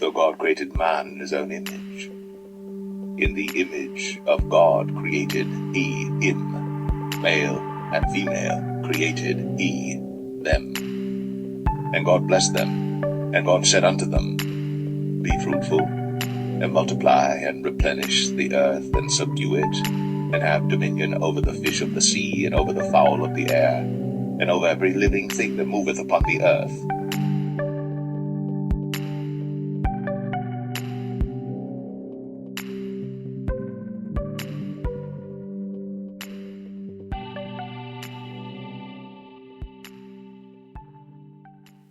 So God created man in his own image. In the image of God created he him. Male and female created he them. And God blessed them, and God said unto them, Be fruitful, and multiply, and replenish the earth, and subdue it, and have dominion over the fish of the sea, and over the fowl of the air, and over every living thing that moveth upon the earth.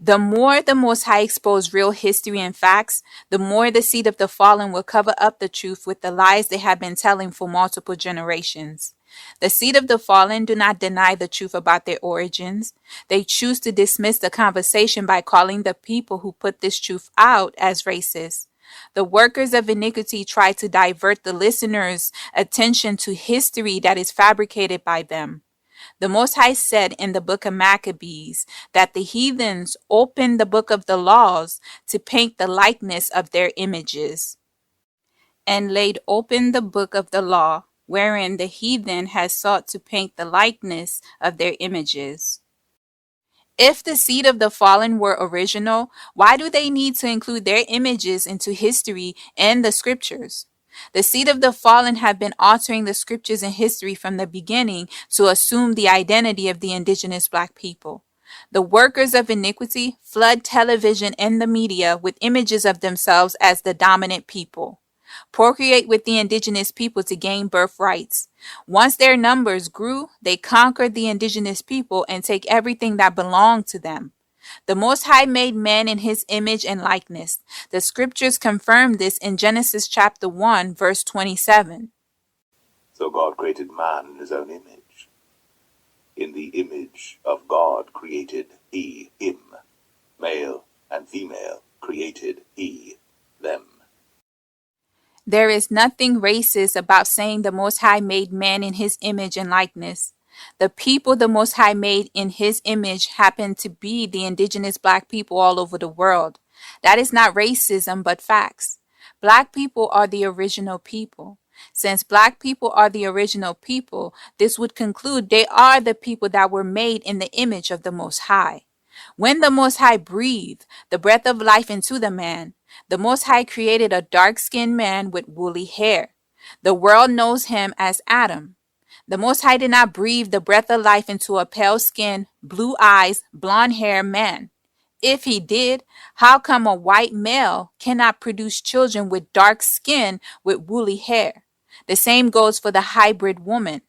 The more the Most High exposed real history and facts, the more the seed of the fallen will cover up the truth with the lies they have been telling for multiple generations. The seed of the fallen do not deny the truth about their origins. They choose to dismiss the conversation by calling the people who put this truth out as racist. The workers of iniquity try to divert the listeners' attention to history that is fabricated by them. The Most High said in the book of Maccabees that the heathens opened the book of the laws to paint the likeness of their images, and laid open the book of the law, wherein the heathen has sought to paint the likeness of their images. If the seed of the fallen were original, why do they need to include their images into history and the scriptures? The seed of the fallen have been altering the scriptures and history from the beginning to assume the identity of the indigenous black people. The workers of iniquity flood television and the media with images of themselves as the dominant people. Procreate with the indigenous people to gain birthrights. Once their numbers grew, they conquered the indigenous people and take everything that belonged to them. The Most High made man in his image and likeness. The scriptures confirm this in Genesis chapter 1, verse 27. So God created man in his own image. In the image of God created he him. Male and female created he them. There is nothing racist about saying the Most High made man in his image and likeness. The people the Most High made in his image happen to be the indigenous black people all over the world. That is not racism, but facts. Black people are the original people. Since black people are the original people, this would conclude they are the people that were made in the image of the Most High. When the Most High breathed the breath of life into the man, the Most High created a dark-skinned man with woolly hair. The world knows him as Adam. The Most High did not breathe the breath of life into a pale-skinned, blue eyes, blonde-haired man. If he did, how come a white male cannot produce children with dark skin with woolly hair? The same goes for the hybrid woman.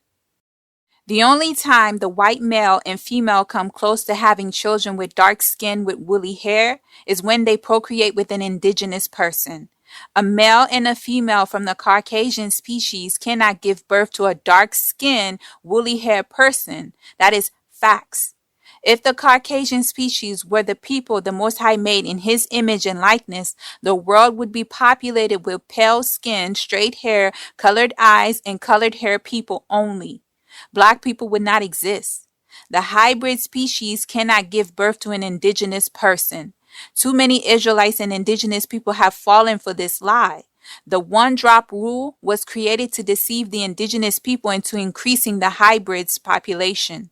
The only time the white male and female come close to having children with dark skin with woolly hair is when they procreate with an indigenous person. A male and a female from the Caucasian species cannot give birth to a dark-skinned, woolly-haired person. That is facts. If the Caucasian species were the people the Most High made in his image and likeness, the world would be populated with pale skin, straight hair, colored eyes, and colored hair people only. Black people would not exist. The hybrid species cannot give birth to an indigenous person. Too many Israelites and indigenous people have fallen for this lie. The one-drop rule was created to deceive the indigenous people into increasing the hybrid's population.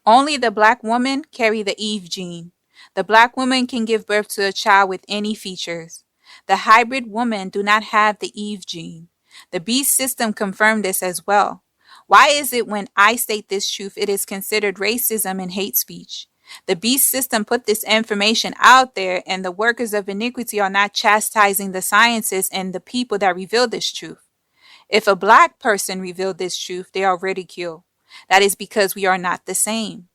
Only the black woman carry the Eve gene. The black woman can give birth to a child with any features. The hybrid woman do not have the Eve gene. The beast system confirmed this as well. Why is it when I state this truth, it is considered racism and hate speech? The beast system put this information out there, and the workers of iniquity are not chastising the scientists and the people that reveal this truth. If a black person revealed this truth, they are ridiculed. That is because we are not the same.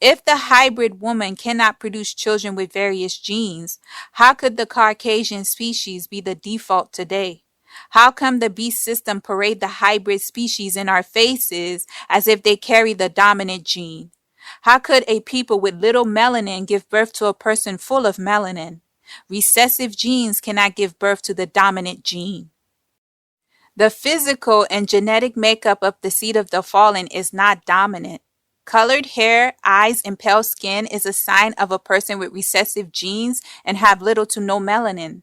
If the hybrid woman cannot produce children with various genes, how could the Caucasian species be the default today? How come the beast system parade the hybrid species in our faces as if they carry the dominant gene? How could a people with little melanin give birth to a person full of melanin? Recessive genes cannot give birth to the dominant gene. The physical and genetic makeup of the seed of the fallen is not dominant. Colored hair, eyes, and pale skin is a sign of a person with recessive genes and have little to no melanin.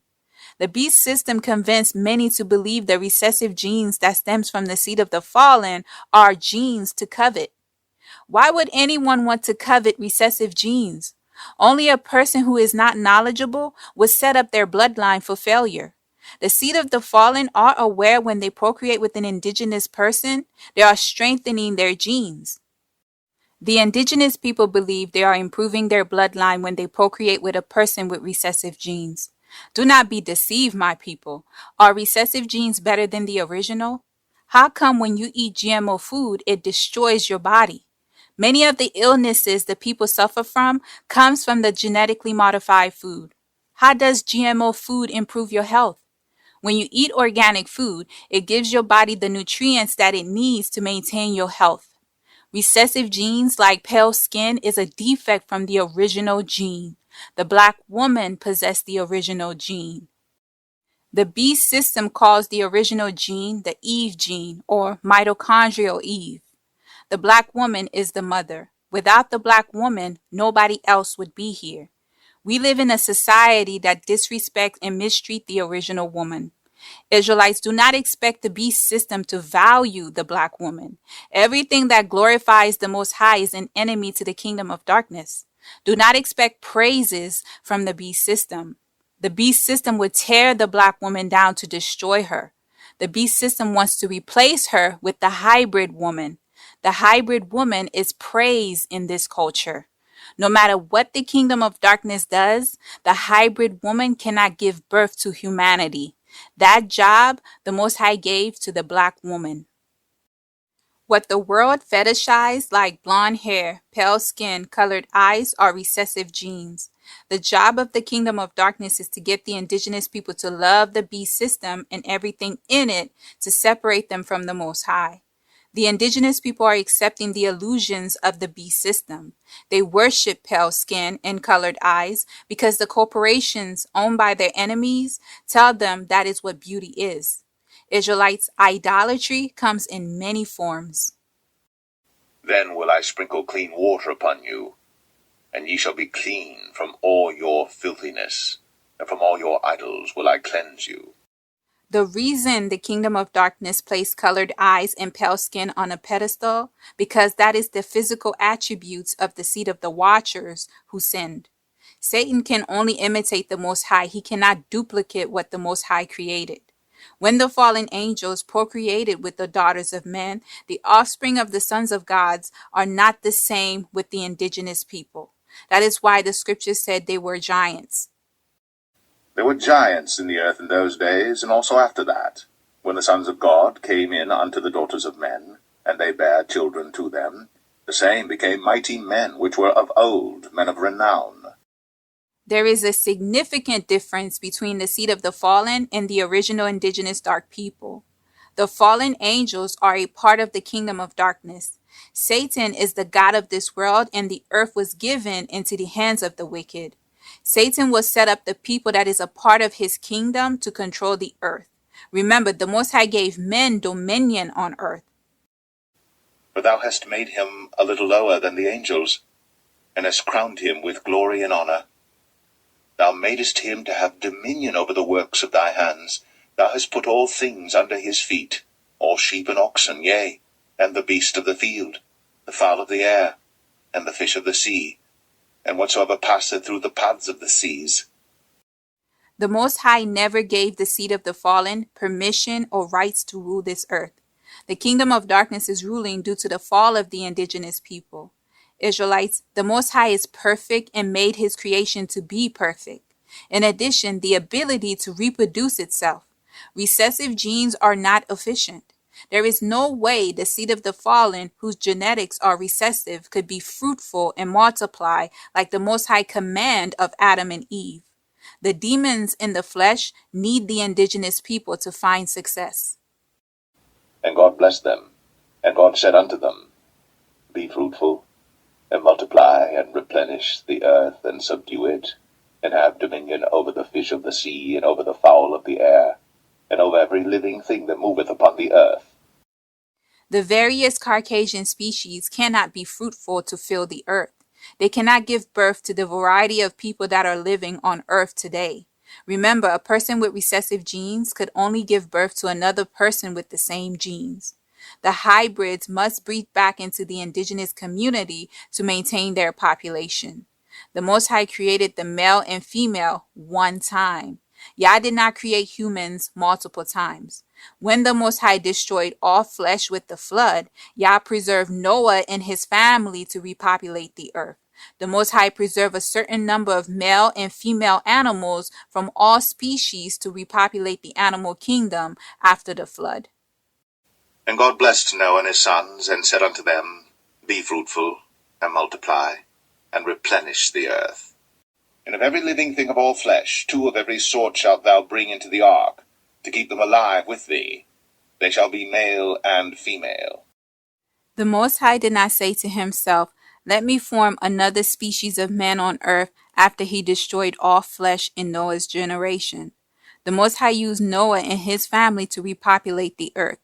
The beast system convinced many to believe the recessive genes that stems from the seed of the fallen are genes to covet. Why would anyone want to covet recessive genes? Only a person who is not knowledgeable would set up their bloodline for failure. The seed of the fallen are aware when they procreate with an indigenous person, they are strengthening their genes. The indigenous people believe they are improving their bloodline when they procreate with a person with recessive genes. Do not be deceived, my people. Are recessive genes better than the original? How come when you eat GMO food, it destroys your body? Many of the illnesses the people suffer from comes from the genetically modified food. How does GMO food improve your health? When you eat organic food, it gives your body the nutrients that it needs to maintain your health. Recessive genes like pale skin is a defect from the original gene. The black woman possessed the original gene. The beast system calls the original gene the Eve gene or mitochondrial Eve. The black woman is the mother. Without the black woman, nobody else would be here. We live in a society that disrespects and mistreats the original woman. Israelites do not expect the beast system to value the black woman. Everything that glorifies the Most High is an enemy to the kingdom of darkness. Do not expect praises from the beast system. The beast system would tear the black woman down to destroy her. The beast system wants to replace her with the hybrid woman. The hybrid woman is praised in this culture. No matter what the kingdom of darkness does, the hybrid woman cannot give birth to humanity. That job the Most High gave to the black woman. What the world fetishized, like blonde hair, pale skin, colored eyes, are recessive genes. The job of the kingdom of darkness is to get the indigenous people to love the beast system and everything in it to separate them from the Most High. The indigenous people are accepting the illusions of the beast system. They worship pale skin and colored eyes because the corporations owned by their enemies tell them that is what beauty is. Israelites' idolatry comes in many forms. Then will I sprinkle clean water upon you, and ye shall be clean from all your filthiness, and from all your idols will I cleanse you. The reason the kingdom of darkness placed colored eyes and pale skin on a pedestal, because that is the physical attributes of the seed of the watchers who sinned. Satan can only imitate the Most High. He cannot duplicate what the Most High created. When the fallen angels procreated with the daughters of men, the offspring of the sons of gods are not the same with the indigenous people. That is why the scripture said they were giants. There were giants in the earth in those days, and also after that, when the sons of God came in unto the daughters of men, and they bare children to them. The same became mighty men, which were of old, men of renown. There is a significant difference between the seed of the fallen and the original indigenous dark people. The fallen angels are a part of the kingdom of darkness. Satan is the god of this world, and the earth was given into the hands of the wicked. Satan will set up the people that is a part of his kingdom to control the earth. Remember, the Most High gave men dominion on earth. But thou hast made him a little lower than the angels, and hast crowned him with glory and honor. Thou madest him to have dominion over the works of thy hands. Thou hast put all things under his feet, all sheep and oxen, yea, and the beast of the field, the fowl of the air, and the fish of the sea, and whatsoever passeth through the paths of the seas. The Most High never gave the seed of the fallen permission or rights to rule this earth. The kingdom of darkness is ruling due to the fall of the indigenous people. Israelites, the Most High is perfect and made his creation to be perfect. In addition, the ability to reproduce itself. Recessive genes are not efficient. There is no way the seed of the fallen, whose genetics are recessive, could be fruitful and multiply like the Most High command of Adam and Eve. The demons in the flesh need the indigenous people to find success. And God blessed them, and God said unto them, Be fruitful, and multiply, and replenish the earth, and subdue it, and have dominion over the fish of the sea, and over the fowl of the air, and over every living thing that moveth upon the earth. The various Caucasian species cannot be fruitful to fill the earth. They cannot give birth to the variety of people that are living on earth today. Remember, a person with recessive genes could only give birth to another person with the same genes. The hybrids must breed back into the indigenous community to maintain their population. The Most High created the male and female one time. Yah did not create humans multiple times. When the Most High destroyed all flesh with the flood, Yah preserved Noah and his family to repopulate the earth. The Most High preserved a certain number of male and female animals from all species to repopulate the animal kingdom after the flood. And God blessed Noah and his sons, and said unto them, Be fruitful, and multiply, and replenish the earth. And of every living thing of all flesh, 2 of every sort shalt thou bring into the ark, to keep them alive with thee. They shall be male and female. The Most High did not say to himself, Let me form another species of man on earth after he destroyed all flesh in Noah's generation. The Most High used Noah and his family to repopulate the earth.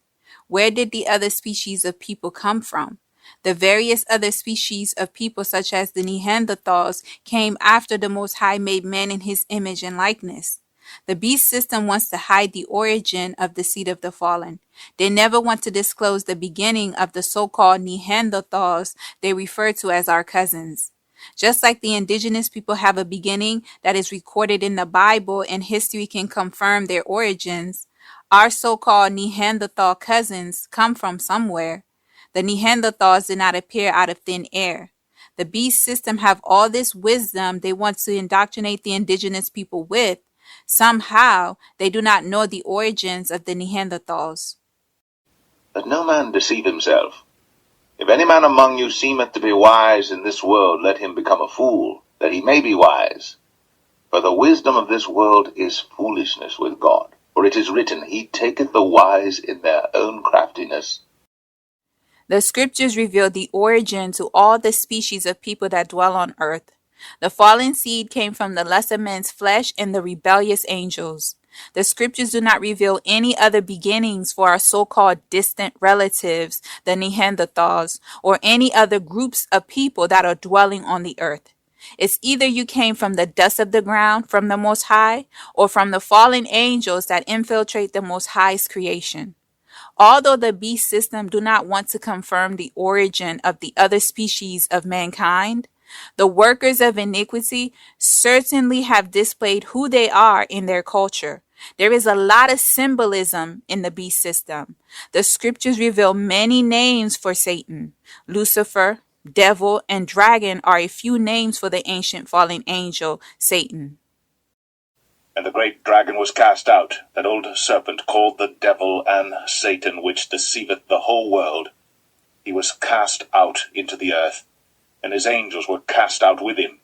Where did the other species of people come from? The various other species of people, such as the Neanderthals, came after the Most High made man in his image and likeness. The beast system wants to hide the origin of the seed of the fallen. They never want to disclose the beginning of the so-called Neanderthals they refer to as our cousins. Just like the indigenous people have a beginning that is recorded in the Bible and history can confirm their origins, our so-called Neanderthal cousins come from somewhere. The Neanderthals did not appear out of thin air. The beast system have all this wisdom they want to indoctrinate the indigenous people with. Somehow, they do not know the origins of the Neanderthals. Let no man deceive himself. If any man among you seemeth to be wise in this world, let him become a fool, that he may be wise. For the wisdom of this world is foolishness with God. For it is written, He taketh the wise in their own craftiness. The scriptures reveal the origin to all the species of people that dwell on earth. The fallen seed came from the lesser man's flesh and the rebellious angels. The scriptures do not reveal any other beginnings for our so-called distant relatives, the Neanderthals, or any other groups of people that are dwelling on the earth. It's either you came from the dust of the ground, from the Most High, or from the fallen angels that infiltrate the Most High's creation. Although the beast system do not want to confirm the origin of the other species of mankind, the workers of iniquity certainly have displayed who they are in their culture. There is a lot of symbolism in the beast system. The scriptures reveal many names for Satan. Lucifer, devil, and dragon are a few names for the ancient fallen angel, Satan. And the great dragon was cast out, that old serpent called the devil and Satan, which deceiveth the whole world. He was cast out into the earth, and his angels were cast out with him.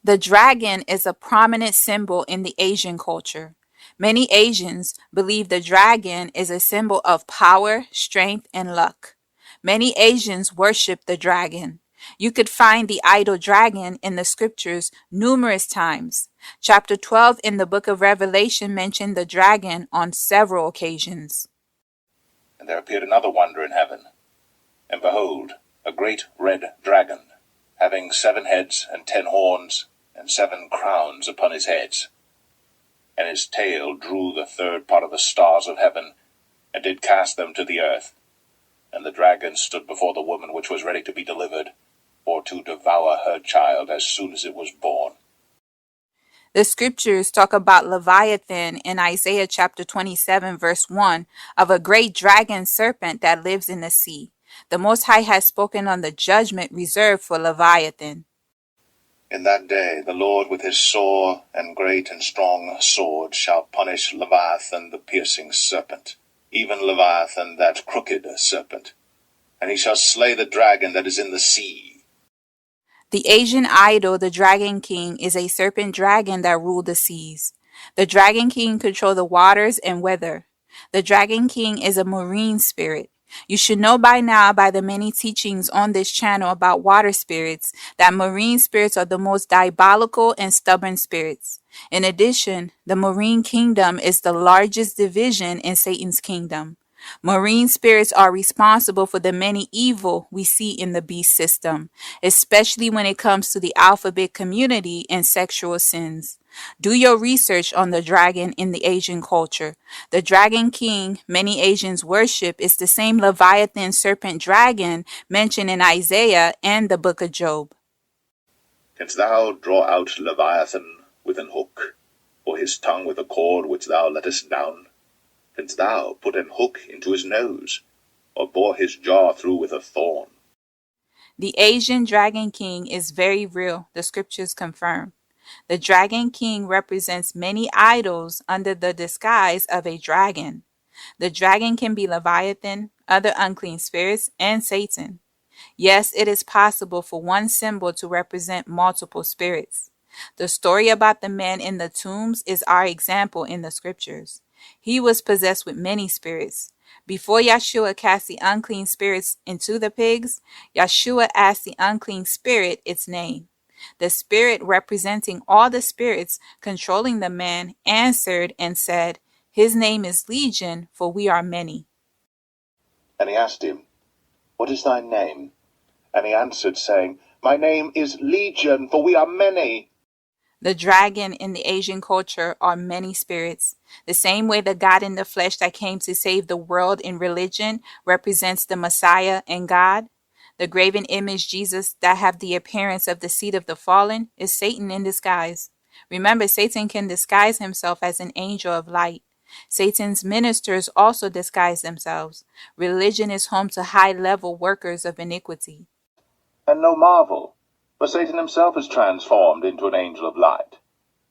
The dragon is a prominent symbol in the Asian culture. Many Asians believe the dragon is a symbol of power, strength, and luck. Many Asians worship the dragon. You could find the idol dragon in the scriptures numerous times. Chapter 12 in the book of Revelation mentioned the dragon on several occasions. And there appeared another wonder in heaven. And behold, a great red dragon, having 7 heads and 10 horns, and 7 crowns upon his heads. And his tail drew the 3rd part of the stars of heaven, and did cast them to the earth. And the dragon stood before the woman which was ready to be delivered, for to devour her child as soon as it was born. The scriptures talk about Leviathan in Isaiah chapter 27 verse 1 of a great dragon serpent that lives in the sea. The Most High has spoken on the judgment reserved for Leviathan. In that day the Lord with his sore and great and strong sword shall punish Leviathan the piercing serpent, even Leviathan that crooked serpent. And he shall slay the dragon that is in the sea. The Asian idol, the Dragon King, is a serpent dragon that ruled the seas. The Dragon King controls the waters and weather. The Dragon King is a marine spirit. You should know by now, by the many teachings on this channel about water spirits, that marine spirits are the most diabolical and stubborn spirits. In addition, the marine kingdom is the largest division in Satan's kingdom. Marine spirits are responsible for the many evil we see in the beast system, especially when it comes to the alphabet community and sexual sins. Do your research on the dragon in the Asian culture. The dragon king many Asians worship is the same Leviathan serpent dragon mentioned in Isaiah and the book of Job. Canst thou draw out Leviathan with an hook, or his tongue with a cord which thou lettest down? Canst thou put an hook into his nose, or bore his jaw through with a thorn? The Asian dragon king is very real, the scriptures confirm. The dragon king represents many idols under the disguise of a dragon. The dragon can be Leviathan, other unclean spirits, and Satan. Yes, it is possible for one symbol to represent multiple spirits. The story about the man in the tombs is our example in the scriptures. He was possessed with many spirits. Before Yeshua cast the unclean spirits into the pigs, Yeshua asked the unclean spirit its name. The spirit representing all the spirits controlling the man answered and said, "His name is Legion, for we are many." And he asked him, What is thy name? And he answered, saying, My name is Legion, for we are many. The dragon in the Asian culture are many spirits. The same way the God in the flesh that came to save the world in religion represents the Messiah and God. The graven image Jesus that have the appearance of the seed of the fallen is Satan in disguise. Remember, Satan can disguise himself as an angel of light. Satan's ministers also disguise themselves. Religion is home to high-level workers of iniquity. And no marvel, for Satan himself is transformed into an angel of light.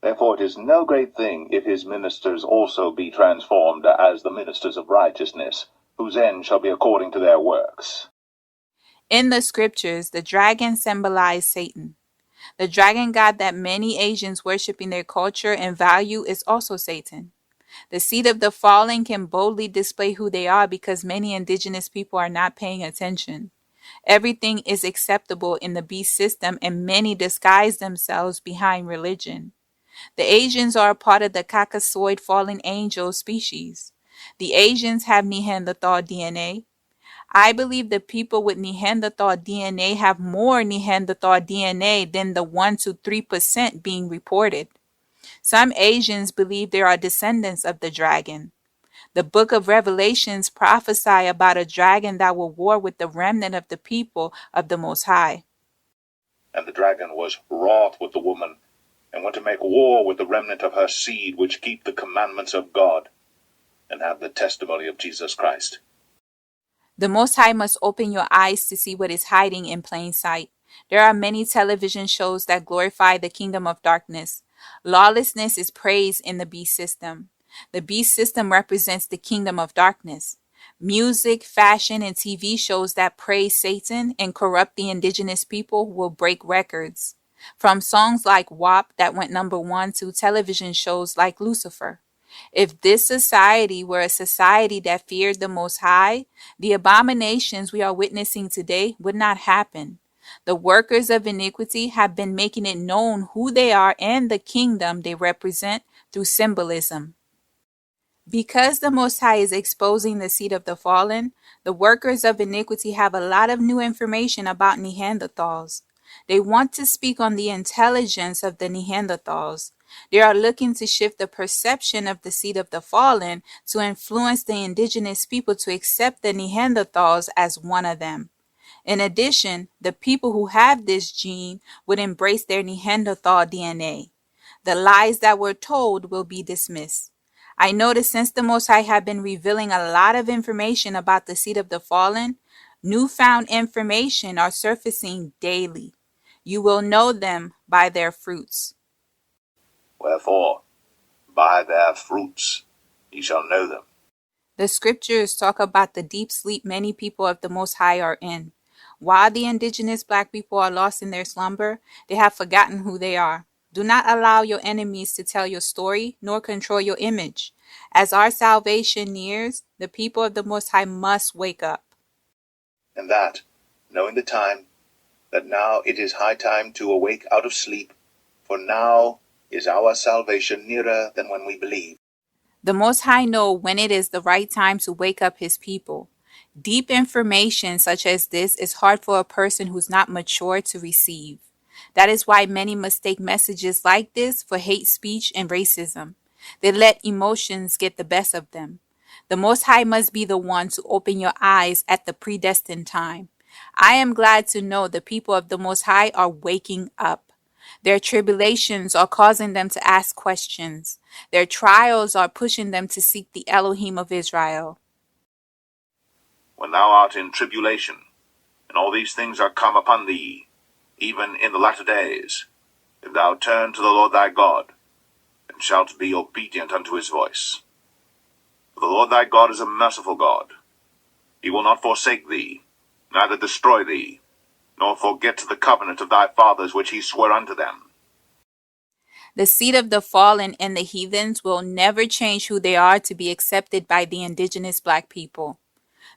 Therefore it is no great thing if his ministers also be transformed as the ministers of righteousness, whose end shall be according to their works. In the scriptures, the dragon symbolized Satan. The dragon god that many Asians worship in their culture and value is also Satan. The seed of the fallen can boldly display who they are because many indigenous people are not paying attention. Everything is acceptable in the beast system and many disguise themselves behind religion. The Asians are a part of the Caucasoid fallen angel species. The Asians have Neanderthal DNA. I believe the people with Neanderthal DNA have more Neanderthal DNA than the 1 to 3% being reported. Some Asians believe they are descendants of the dragon. The book of Revelations prophesy about a dragon that will war with the remnant of the people of the Most High. And the dragon was wroth with the woman, and went to make war with the remnant of her seed, which keep the commandments of God, and have the testimony of Jesus Christ. The Most High must open your eyes to see what is hiding in plain sight. There are many television shows that glorify the kingdom of darkness. Lawlessness is praised in the beast system. The beast system represents the kingdom of darkness. Music, fashion, and TV shows that praise Satan and corrupt the indigenous people will break records. From songs like WAP that went #1 to television shows like Lucifer. If this society were a society that feared the Most High, the abominations we are witnessing today would not happen. The workers of iniquity have been making it known who they are and the kingdom they represent through symbolism. Because the Most High is exposing the seed of the fallen, the workers of iniquity have a lot of new information about Neanderthals. They want to speak on the intelligence of the Neanderthals. They are looking to shift the perception of the seed of the fallen to influence the indigenous people to accept the Neanderthals as one of them. In addition, the people who have this gene would embrace their Neanderthal DNA. The lies that were told will be dismissed. I noticed since the Most High have been revealing a lot of information about the seed of the fallen, newfound information are surfacing daily. You will know them by their fruits. Wherefore, by their fruits ye shall know them. The scriptures talk about the deep sleep many people of the Most High are in. While the indigenous black people are lost in their slumber, they have forgotten who they are. Do not allow your enemies to tell your story, nor control your image. As our salvation nears, the people of the Most High must wake up. And that, knowing the time, that now it is high time to awake out of sleep, for now is our salvation nearer than when we believe. The Most High knows when it is the right time to wake up his people. Deep information such as this is hard for a person who's not mature to receive. That is why many mistake messages like this for hate speech and racism. They let emotions get the best of them. The Most High must be the one to open your eyes at the predestined time. I am glad to know the people of the Most High are waking up. Their tribulations are causing them to ask questions. Their trials are pushing them to seek the Elohim of Israel. When thou art in tribulation, and all these things are come upon thee, even in the latter days, if thou turn to the Lord thy God, and shalt be obedient unto his voice. For the Lord thy God is a merciful God. He will not forsake thee, neither destroy thee, nor forget the covenant of thy fathers which he swore unto them. The seed of the fallen and the heathens will never change who they are to be accepted by the indigenous black people.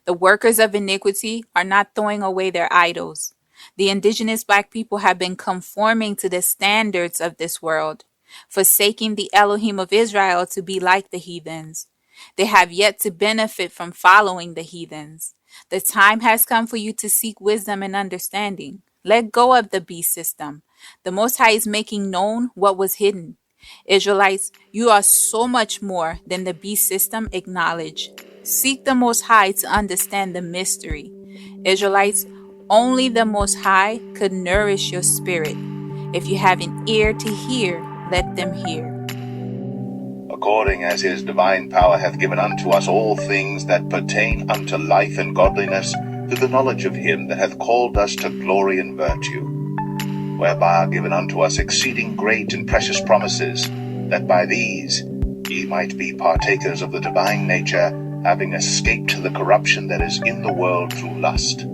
The workers of iniquity are not throwing away their idols. The indigenous black people have been conforming to the standards of this world, forsaking the Elohim of Israel to be like the heathens. They have yet to benefit from following the heathens. The time has come for you to seek wisdom and understanding. Let go of the beast system. The Most High is making known what was hidden. Israelites, you are so much more than the beast system acknowledge. Seek the Most High to understand the mystery. Israelites, only the Most High could nourish your spirit. If you have an ear to hear, let them hear. According as his divine power hath given unto us all things that pertain unto life and godliness, to the knowledge of him that hath called us to glory and virtue, whereby are given unto us exceeding great and precious promises, that by these ye might be partakers of the divine nature, having escaped the corruption that is in the world through lust.